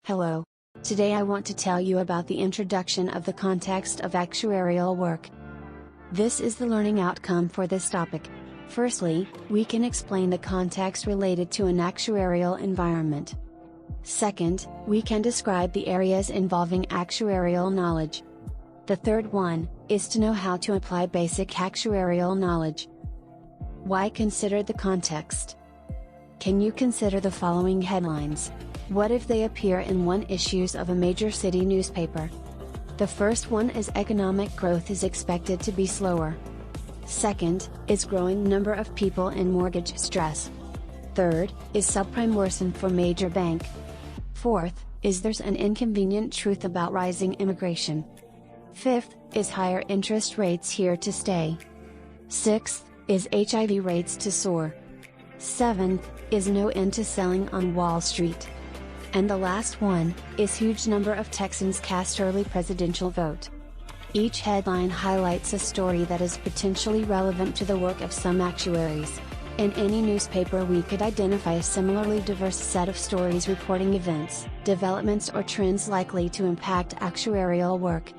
Hello. Today I want to tell you about the introduction of the context of actuarial work. This is the learning outcome for this topic. Firstly, we can explain the context related to an actuarial environment. Second, we can describe the areas involving actuarial knowledge. The third one is to know how to apply basic actuarial knowledge. Why consider the context? Can you consider the following headlines? What if they appear in one issues of a major city newspaper? The first one is economic growth is expected to be slower. Second, is growing number of people in mortgage stress. Third, is subprime worsen for major bank. Fourth, is there's an inconvenient truth about rising immigration. Fifth, is higher interest rates here to stay. Sixth, is HIV rates to soar. Seventh, is no end to selling on Wall Street. And the last one, is huge number of Texans cast early presidential vote. Each headline highlights a story that is potentially relevant to the work of some actuaries. In any newspaper we could identify a similarly diverse set of stories reporting events, developments or trends likely to impact actuarial work.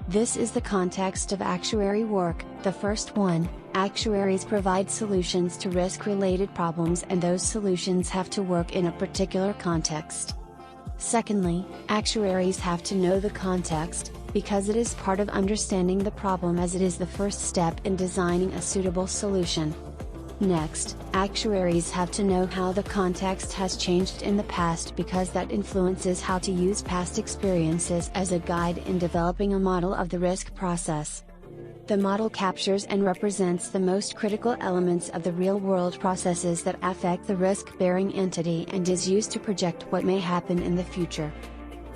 This is the context of actuary work. The first one, actuaries provide solutions to risk-related problems and those solutions have to work in a particular context. Secondly, actuaries have to know the context, because it is part of understanding the problem as it is the first step in designing a suitable solution. Next, actuaries have to know how the context has changed in the past because that influences how to use past experiences as a guide in developing a model of the risk process. The model captures and represents the most critical elements of the real-world processes that affect the risk-bearing entity and is used to project what may happen in the future.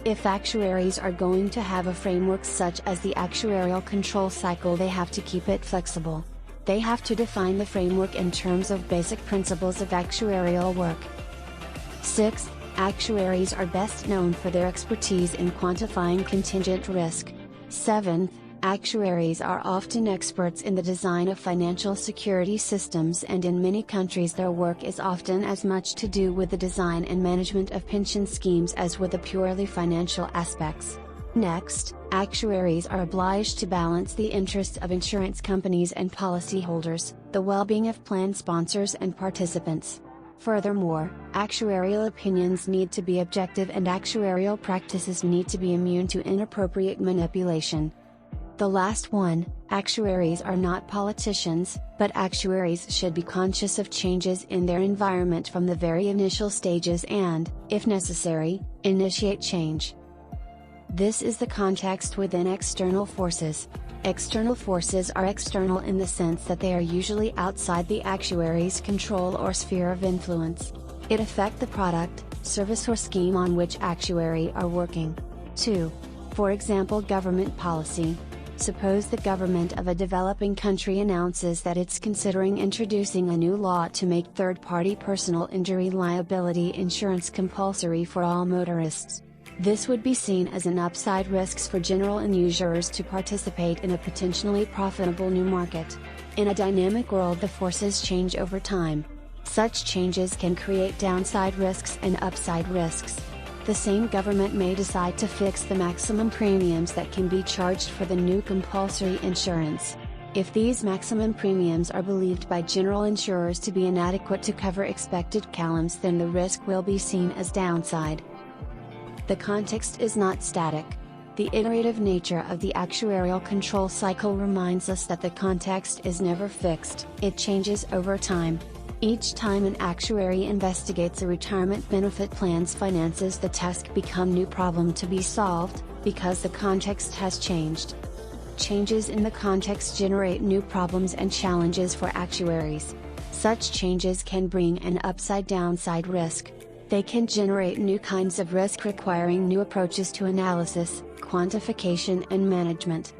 If actuaries are going to have a framework such as the actuarial control cycle, they have to keep it flexible. They have to define the framework in terms of basic principles of actuarial work. 6. Actuaries are best known for their expertise in quantifying contingent risk. 7. Actuaries are often experts in the design of financial security systems, and in many countries their work is often as much to do with the design and management of pension schemes as with the purely financial aspects. Next, actuaries are obliged to balance the interests of insurance companies and policyholders, the well-being of plan sponsors and participants. Furthermore, actuarial opinions need to be objective and actuarial practices need to be immune to inappropriate manipulation. The last one, actuaries are not politicians, but actuaries should be conscious of changes in their environment from the very initial stages and, if necessary, initiate change. This is the context within external forces. External forces are external in the sense that they are usually outside the actuary's control or sphere of influence. It affect the product, service or scheme on which actuary are working. 2. For example, government policy. Suppose the government of a developing country announces that it's considering introducing a new law to make third-party personal injury liability insurance compulsory for all motorists. This would be seen as an upside risks for general insurers to participate in a potentially profitable new market. In a dynamic world, the forces change over time. Such changes can create downside risks and upside risks. The same government may decide to fix the maximum premiums that can be charged for the new compulsory insurance. If these maximum premiums are believed by general insurers to be inadequate to cover expected claims, then the risk will be seen as downside. The context is not static. The iterative nature of the actuarial control cycle reminds us that the context is never fixed, it changes over time. Each time an actuary investigates a retirement benefit plan's finances, the task becomes new problem to be solved, because the context has changed. Changes in the context generate new problems and challenges for actuaries. Such changes can bring an upside-downside risk. They can generate new kinds of risk requiring new approaches to analysis, quantification and management.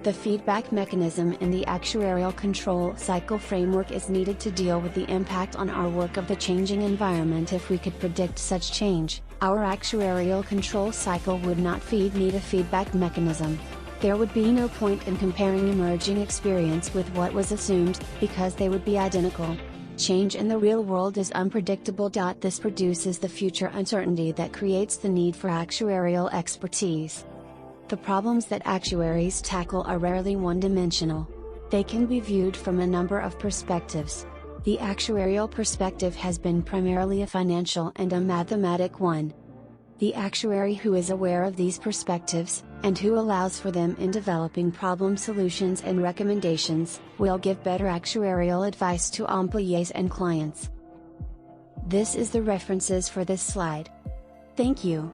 The feedback mechanism in the actuarial control cycle framework is needed to deal with the impact on our work of the changing environment. If we could predict such change, our actuarial control cycle would not need a feedback mechanism. There would be no point in comparing emerging experience with what was assumed, because they would be identical. Change in the real world is unpredictable. This produces the future uncertainty that creates the need for actuarial expertise. The problems that actuaries tackle are rarely one-dimensional. They can be viewed from a number of perspectives. The actuarial perspective has been primarily a financial and a mathematic one. The actuary who is aware of these perspectives, and who allows for them in developing problem solutions and recommendations, will give better actuarial advice to employees and clients. This is the references for this slide. Thank you.